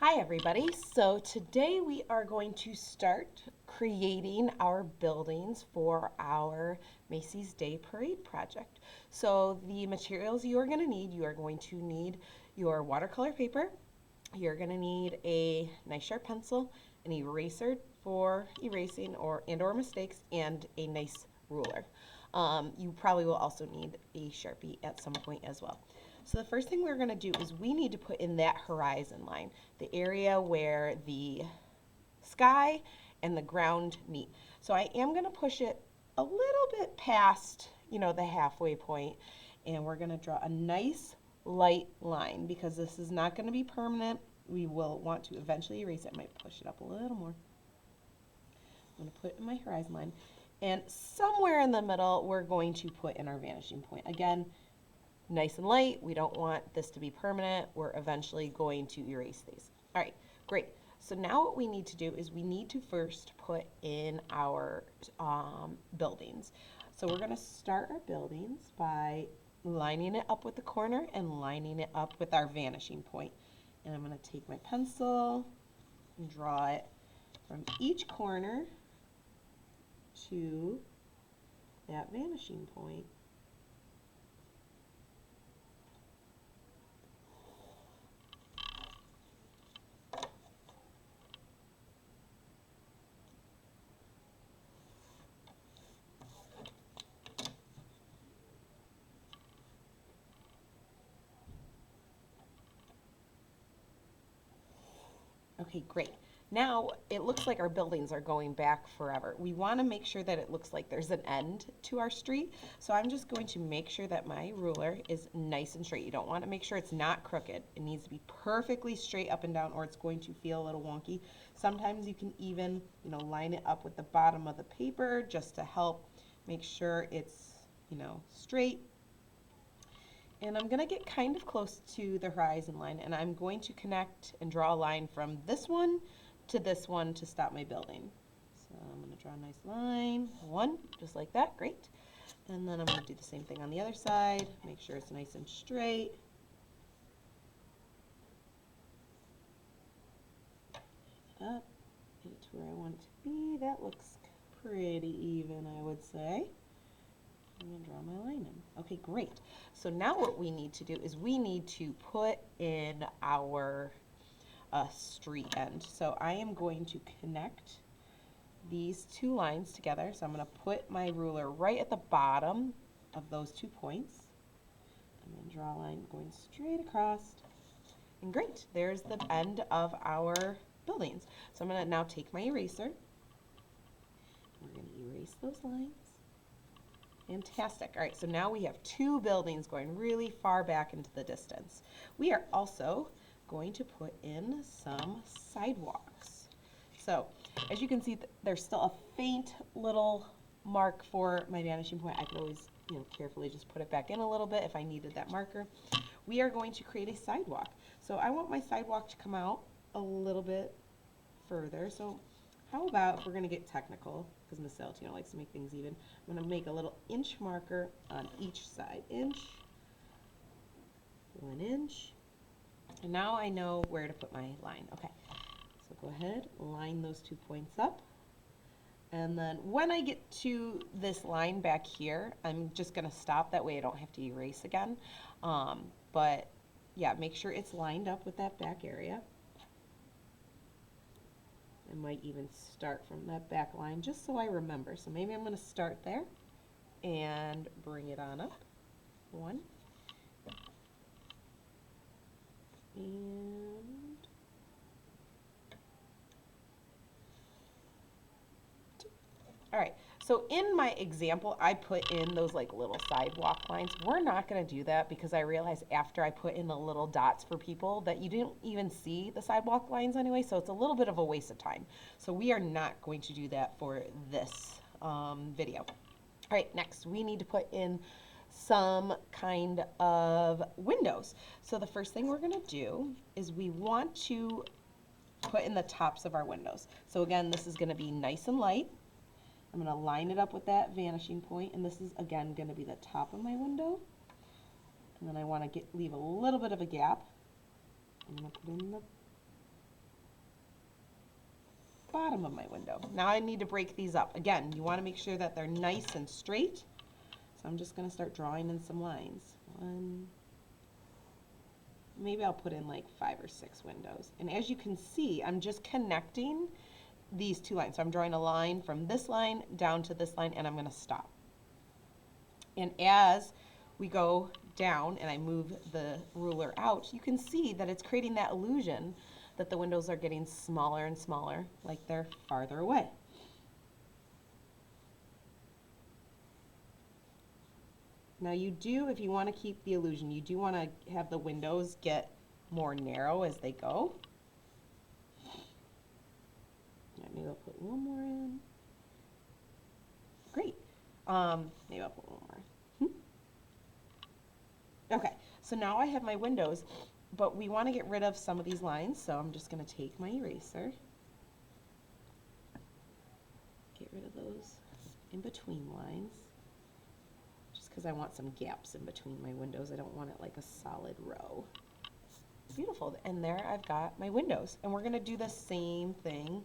Hi everybody. So today we are going to start creating our buildings for our Macy's Day Parade project. So the materials you are going to need your watercolor paper, you're going to need a nice sharp pencil, an eraser for erasing or mistakes, and a nice ruler. You probably will also need a Sharpie at some point as well. So the first thing we're going to do is we need to put in that horizon line, the area where the sky and the ground meet. So I am going to push it a little bit past, the halfway point, and we're going to draw a nice light line because this is not going to be permanent. We will want to eventually erase it. I might push it up a little more. I'm going to put in my horizon line. And somewhere in the middle, we're going to put in our vanishing point. Again, nice and light. We don't want this to be permanent. We're eventually going to erase these. All right, great. So now what we need to do is we need to first put in our buildings. So we're going to start our buildings by lining it up with the corner and lining it up with our vanishing point. And I'm going to take my pencil and draw it from each corner to that vanishing point. Okay, great. Now it looks like our buildings are going back forever. We want to make sure that it looks like there's an end to our street. So I'm just going to make sure that my ruler is nice and straight. You don't want to make sure it's not crooked. It needs to be perfectly straight up and down or it's going to feel a little wonky. Sometimes you can even, line it up with the bottom of the paper just to help make sure it's, straight. And I'm going to get kind of close to the horizon line, and I'm going to connect and draw a line from this one to stop my building. So I'm going to draw a nice line, one, just like that, great. And then I'm going to do the same thing on the other side, make sure it's nice and straight. Up, get it to where I want it to be. That looks pretty even, I would say. I'm going to draw my line in. Okay, great. So now what we need to do is we need to put in our street end. So I am going to connect these two lines together. So I'm going to put my ruler right at the bottom of those 2 points. I'm going to draw a line going straight across. And great, there's the end of our buildings. So I'm going to now take my eraser. We're going to erase those lines. Fantastic. All right, so now we have 2 buildings going really far back into the distance. We are also going to put in some sidewalks. So as you can see, there's still a faint little mark for my vanishing point. I could always, carefully just put it back in a little bit if I needed that marker. We are going to create a sidewalk. So I want my sidewalk to come out a little bit further. So how about if we're going to get technical, because Miss Saltino likes to make things even, I'm going to make a little inch marker on each side. Inch, 1 inch. And now I know where to put my line. Okay, so go ahead, line those 2 points up. And then when I get to this line back here, I'm just going to stop. That way I don't have to erase again. But yeah, make sure it's lined up with that back area. I might even start from that back line just so I remember. So maybe I'm going to start there and bring it on up. 1. And 2. All right, so in my example, I put in those like little sidewalk lines. We're not going to do that because I realized after I put in the little dots for people that you didn't even see the sidewalk lines anyway, so it's a little bit of a waste of time. So we are not going to do that for this video. All right, next we need to put in some kind of windows. So the first thing we're going to do is we want to put in the tops of our windows. So again, this is going to be nice and light. I'm going to line it up with that vanishing point, and this is again going to be the top of my window. And then I want to leave a little bit of a gap. I'm going to put in the bottom of my window. Now I need to break these up. Again, you want to make sure that they're nice and straight. So I'm just going to start drawing in some lines. One, maybe I'll put in like 5 or 6 windows. And as you can see, I'm just connecting these 2 lines. So I'm drawing a line from this line down to this line, and I'm going to stop. And as we go down and I move the ruler out, you can see that it's creating that illusion that the windows are getting smaller and smaller, like they're farther away. Now you do, if you want to keep the illusion, you do want to have the windows get more narrow as they go. Maybe I'll put one more in. Great. Maybe I'll put one more. Okay, so now I have my windows, but we want to get rid of some of these lines, so I'm just going to take my eraser, get rid of those in between lines, just because I want some gaps in between my windows. I don't want it like a solid row. Beautiful, and there I've got my windows, and we're going to do the same thing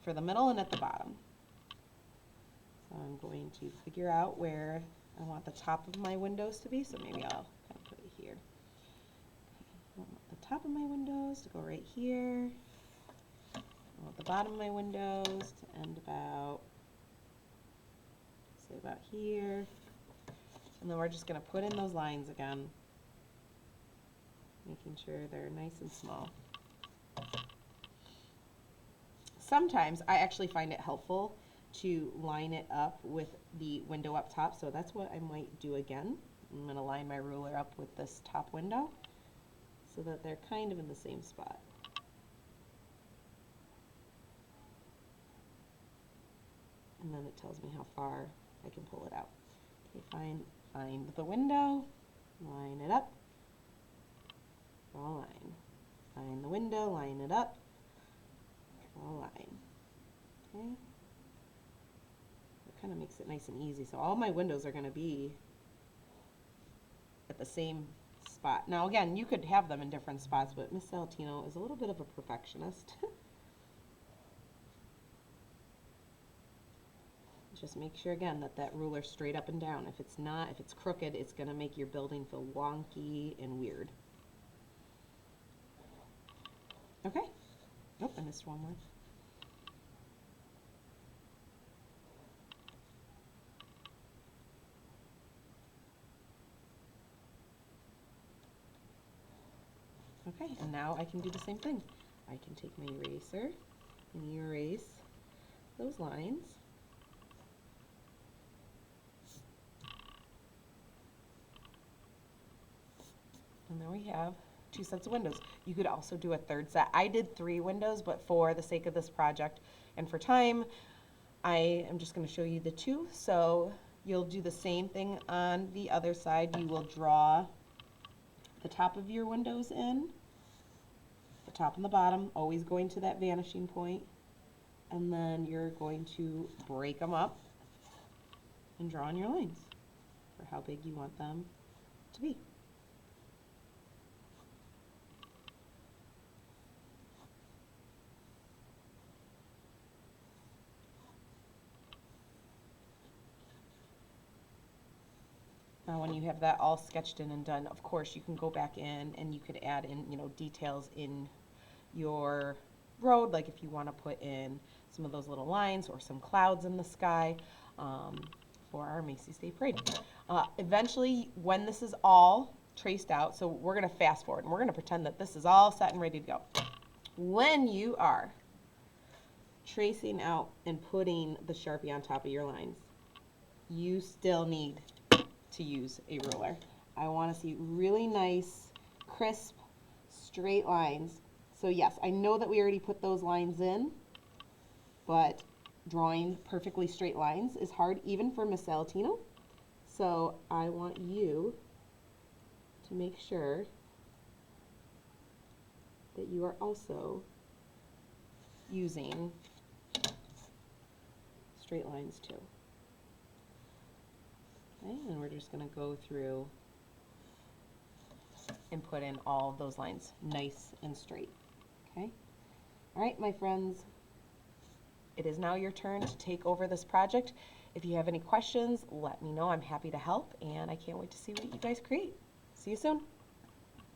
for the middle and at the bottom. So I'm going to figure out where I want the top of my windows to be, so maybe I'll kind of put it here. I want the top of my windows to go right here. I want the bottom of my windows to end about, say about here. And then we're just going to put in those lines again, making sure they're nice and small. Sometimes I actually find it helpful to line it up with the window up top, so that's what I might do again. I'm going to line my ruler up with this top window so that they're kind of in the same spot. And then it tells me how far I can pull it out. Okay, find the window, line it up, draw a line. Find the window, line it up, draw a line. Okay. Kind of makes it nice and easy. So all my windows are going to be at the same spot. Now again, you could have them in different spots, but Miss Saltino is a little bit of a perfectionist. Just make sure again that that ruler's straight up and down. If it's not, if it's crooked, it's going to make your building feel wonky and weird. Okay. Oh, I missed one more. Okay, and now I can do the same thing. I can take my eraser and erase those lines. And there we have 2 sets of windows. You could also do a third set. I did 3 windows, but for the sake of this project and for time, I am just going to show you the 2. So you'll do the same thing on the other side. You will draw the top of your windows in, the top and the bottom, always going to that vanishing point, and then you're going to break them up and draw on your lines for how big you want them to be. Now when you have that all sketched in and done, of course you can go back in and you could add in, details in your road, like if you want to put in some of those little lines or some clouds in the sky for our Macy's Day Parade. Eventually, when this is all traced out, so we're going to fast forward and we're going to pretend that this is all set and ready to go. When you are tracing out and putting the Sharpie on top of your lines, you still need to use a ruler. I want to see really nice, crisp, straight lines. So yes, I know that we already put those lines in, but drawing perfectly straight lines is hard even for Miss Saltino. So I want you to make sure that you are also using straight lines too. Okay, and we're just going to go through and put in all of those lines nice and straight. Okay? All right, my friends, it is now your turn to take over this project. If you have any questions, let me know. I'm happy to help, and I can't wait to see what you guys create. See you soon.